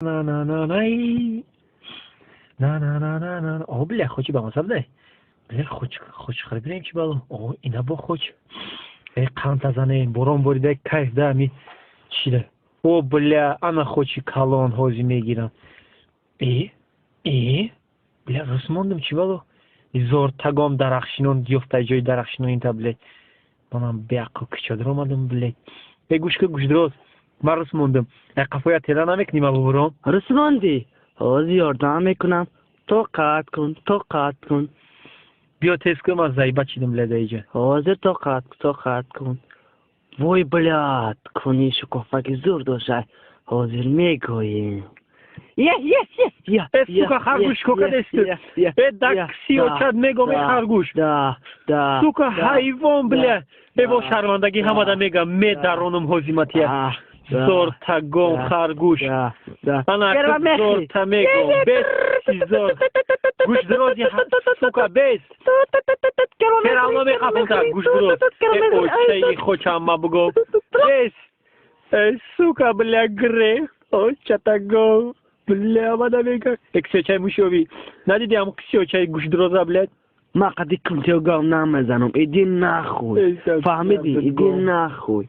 نه نه نه نه نه نه نه نه نه آه بله خوچی با مصاب ده بله خوچ خرید بریم چی بالو آه اینا با خوچ ای قانت ازانه این برام بریده کیف ده می چیله او بله انا خوچی کالون هوزی میگیرم ای بله رسموندم چی بالو زور تگام درخشنون دیفته جای درخشنون این تا بله بانم بیاقو کچادر اومدم بله گوش که گوش دروز من رسموندم قفایا تیلا نمیکنیم ابو برام رسماندی حاضی یاردم میکنم تو قطع کن بیا تست کنم از زیبا چیدم لده ایجا حاضر تو قطع کن وای بلاد کنی شکافه که زور داشته حاضر میگوییم سوکا خرگوش کوکا دستو دکسی و چد میگم ای خرگوش سوکا حیوان بله ای با شرمندگی همه دا میگم می درونم حزیمتیه زور تگم خرگوش انا زور تا میگم بسی زور گوش درازی سوکا بست کرالنا میخوافم تا گوش دراز ای اوچه خوچم ما بگم بست سوکا بله گره اوچه تگم بله آمده میگم اکسی چای موشوی ندیدی همون کسی چای گوش درازه بلد ما قدی کنتیو گام نمیزنم ایدی نخوی فهمیدی ایدی نخوی